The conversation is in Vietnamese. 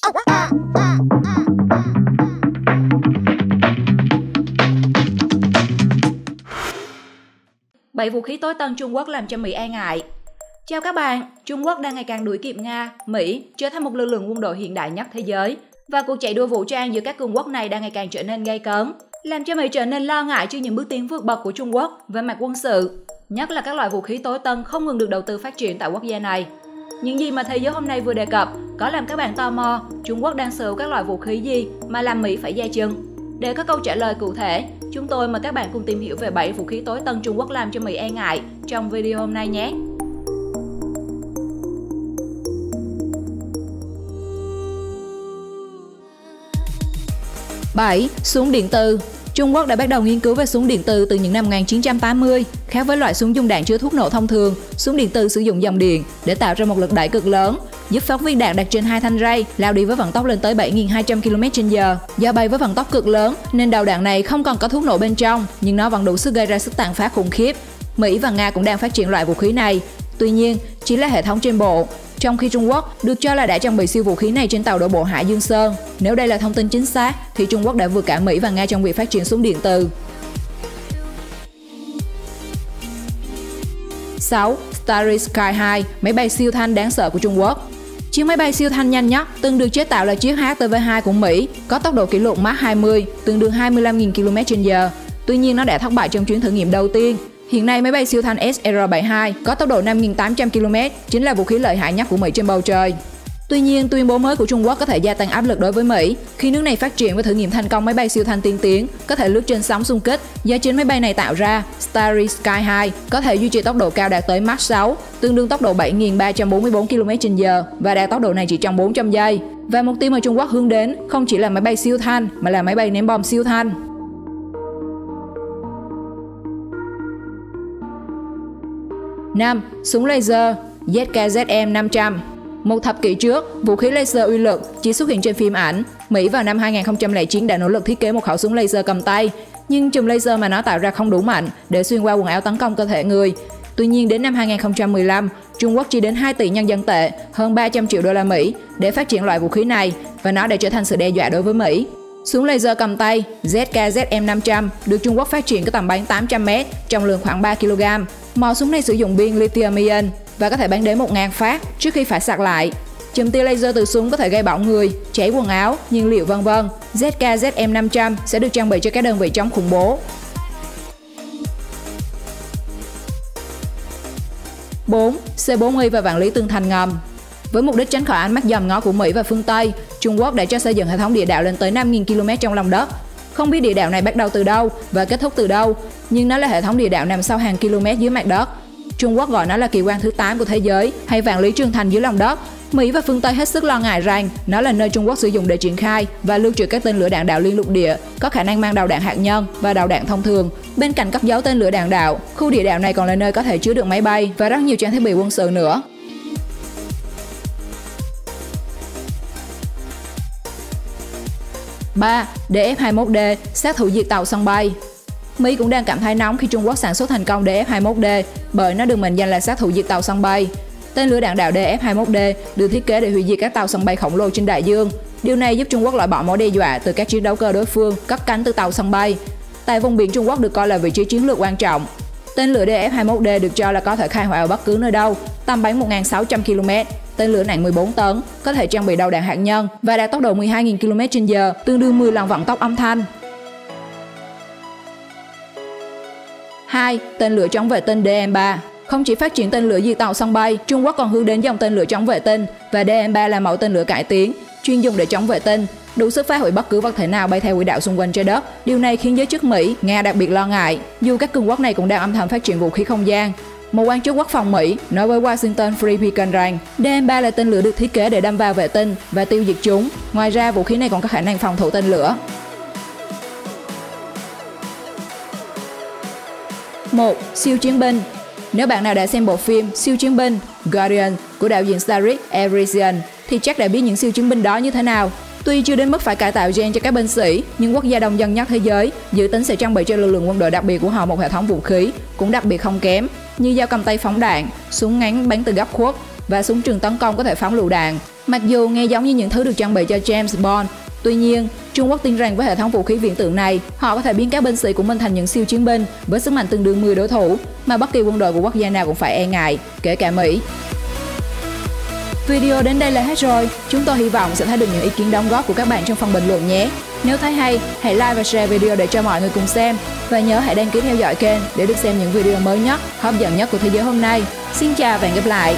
7 vũ khí tối tân Trung Quốc làm cho Mỹ e ngại. Chào các bạn, Trung Quốc đang ngày càng đuổi kịp Nga, Mỹ, trở thành một lực lượng quân đội hiện đại nhất thế giới. Và cuộc chạy đua vũ trang giữa các cường quốc này đang ngày càng trở nên gay cấn, làm cho Mỹ trở nên lo ngại trước những bước tiến vượt bậc của Trung Quốc về mặt quân sự, nhất là các loại vũ khí tối tân không ngừng được đầu tư phát triển tại quốc gia này. Những gì mà Thế giới hôm nay vừa đề cập có làm các bạn tò mò Trung Quốc đang sở hữu các loại vũ khí gì mà làm Mỹ phải dè chừng? Để có câu trả lời cụ thể, chúng tôi mời các bạn cùng tìm hiểu về 7 vũ khí tối tân Trung Quốc làm cho Mỹ e ngại trong video hôm nay nhé. 7. Súng điện từ. Trung Quốc đã bắt đầu nghiên cứu về súng điện từ những năm 1980. Khác với loại súng dùng đạn chứa thuốc nổ thông thường, súng điện từ sử dụng dòng điện để tạo ra một lực đẩy cực lớn, giúp phát viên đạn đặt trên hai thanh ray lao đi với vận tốc lên tới 7.200 km/h. Do bay với vận tốc cực lớn nên đầu đạn này không còn có thuốc nổ bên trong, nhưng nó vẫn đủ sức gây ra sức tàn phá khủng khiếp. Mỹ và Nga cũng đang phát triển loại vũ khí này. Tuy nhiên, chỉ là hệ thống trên bộ, trong khi Trung Quốc được cho là đã trang bị siêu vũ khí này trên tàu đổ bộ Hải Dương Sơn. Nếu đây là thông tin chính xác, thì Trung Quốc đã vượt cả Mỹ và Nga trong việc phát triển súng điện từ. 6. Starry Sky 2, máy bay siêu thanh đáng sợ của Trung Quốc. Chiếc máy bay siêu thanh nhanh nhất từng được chế tạo là chiếc HTV-2 của Mỹ, có tốc độ kỷ lục Mach 20, tương đương 25.000 km/h. Tuy nhiên, nó đã thất bại trong chuyến thử nghiệm đầu tiên. Hiện nay, máy bay siêu thanh SR-72 có tốc độ 5.800 km, chính là vũ khí lợi hại nhất của Mỹ trên bầu trời. Tuy nhiên, tuyên bố mới của Trung Quốc có thể gia tăng áp lực đối với Mỹ khi nước này phát triển và thử nghiệm thành công máy bay siêu thanh tiên tiến có thể lướt trên sóng xung kích do chính máy bay này tạo ra. Starry Sky 2 có thể duy trì tốc độ cao đạt tới Mach 6, tương đương tốc độ 7.344 km/h và đạt tốc độ này chỉ trong 400 giây. Và mục tiêu mà Trung Quốc hướng đến không chỉ là máy bay siêu thanh mà là máy bay ném bom siêu thanh. 5. Súng laser ZKZM-500. Một thập kỷ trước, vũ khí laser uy lực chỉ xuất hiện trên phim ảnh. Mỹ vào năm 2009 đã nỗ lực thiết kế một khẩu súng laser cầm tay, nhưng chùm laser mà nó tạo ra không đủ mạnh để xuyên qua quần áo tấn công cơ thể người. Tuy nhiên, đến năm 2015, Trung Quốc chi đến 2 tỷ nhân dân tệ, hơn 300 triệu đô la Mỹ để phát triển loại vũ khí này, và nó đã trở thành sự đe dọa đối với Mỹ. Súng laser cầm tay ZKZM-500 được Trung Quốc phát triển có tầm bắn 800 m, trọng lượng khoảng 3 kg. Mẫu súng này sử dụng pin lithium-ion và có thể bắn đến 1.000 phát trước khi phải sạc lại. Chùm tia laser từ súng có thể gây bỏng người, cháy quần áo, nhiên liệu v.v. ZKZM-500 sẽ được trang bị cho các đơn vị chống khủng bố. 4. C-40 và vạn lý tường thành ngầm. Với mục đích tránh khỏi ánh mắt dòm ngó của Mỹ và phương Tây, Trung Quốc đã cho xây dựng hệ thống địa đạo lên tới 5.000 km trong lòng đất. Không biết địa đạo này bắt đầu từ đâu và kết thúc từ đâu, nhưng nó là hệ thống địa đạo nằm sâu hàng km dưới mặt đất. Trung Quốc gọi nó là kỳ quan thứ 8 của thế giới hay vạn lý trường thành dưới lòng đất. Mỹ và phương Tây hết sức lo ngại rằng nó là nơi Trung Quốc sử dụng để triển khai và lưu trữ các tên lửa đạn đạo liên lục địa, có khả năng mang đầu đạn hạt nhân và đầu đạn thông thường. Bên cạnh cất giấu tên lửa đạn đạo, khu địa đạo này còn là nơi có thể chứa được máy bay và rất nhiều trang thiết bị quân sự nữa. 3. DF-21D, sát thủ diệt tàu sân bay. Mỹ cũng đang cảm thấy nóng khi Trung Quốc sản xuất thành công DF-21D bởi nó được mệnh danh là sát thủ diệt tàu sân bay. Tên lửa đạn đạo DF-21D được thiết kế để hủy diệt các tàu sân bay khổng lồ trên đại dương. Điều này giúp Trung Quốc loại bỏ mối đe dọa từ các chiến đấu cơ đối phương cất cánh từ tàu sân bay. Tại vùng biển Trung Quốc được coi là vị trí chiến lược quan trọng. Tên lửa DF-21D được cho là có thể khai hỏa ở bất cứ nơi đâu, tầm bắn 1.600 km. Tên lửa nặng 14 tấn, có thể trang bị đầu đạn hạt nhân và đạt tốc độ 12.000 km/h, tương đương 10 lần vận tốc âm thanh. 2. Tên lửa chống vệ tinh DM-3. Không chỉ phát triển tên lửa diệt tàu sân bay, Trung Quốc còn hướng đến dòng tên lửa chống vệ tinh, và DM-3 là mẫu tên lửa cải tiến, chuyên dùng để chống vệ tinh, đủ sức phá hủy bất cứ vật thể nào bay theo quỹ đạo xung quanh trái đất. Điều này khiến giới chức Mỹ, Nga đặc biệt lo ngại, dù các cường quốc này cũng đang âm thầm phát triển vũ khí không gian. Một quan chức quốc phòng Mỹ nói với Washington Free Beacon rằng DM-3 là tên lửa được thiết kế để đâm vào vệ tinh và tiêu diệt chúng. Ngoài ra, vũ khí này còn có khả năng phòng thủ tên lửa. 1. Siêu chiến binh. Nếu bạn nào đã xem bộ phim Siêu chiến binh Guardian của đạo diễn Starik Erizian thì chắc đã biết những siêu chiến binh đó như thế nào. Tuy chưa đến mức phải cải tạo gen cho các binh sĩ, nhưng quốc gia đông dân nhất thế giới dự tính sẽ trang bị cho lực lượng quân đội đặc biệt của họ một hệ thống vũ khí cũng đặc biệt không kém, như dao cầm tay phóng đạn, súng ngắn bắn từ góc khuất và súng trường tấn công có thể phóng lựu đạn. Mặc dù nghe giống như những thứ được trang bị cho James Bond, tuy nhiên, Trung Quốc tin rằng với hệ thống vũ khí viễn tưởng này, họ có thể biến các binh sĩ của mình thành những siêu chiến binh với sức mạnh tương đương 10 đối thủ mà bất kỳ quân đội của quốc gia nào cũng phải e ngại, kể cả Mỹ. Video đến đây là hết rồi. Chúng tôi hy vọng sẽ thấy được những ý kiến đóng góp của các bạn trong phần bình luận nhé. Nếu thấy hay, hãy like và share video để cho mọi người cùng xem. Và nhớ hãy đăng ký theo dõi kênh để được xem những video mới nhất, hấp dẫn nhất của thế giới hôm nay. Xin chào và hẹn gặp lại!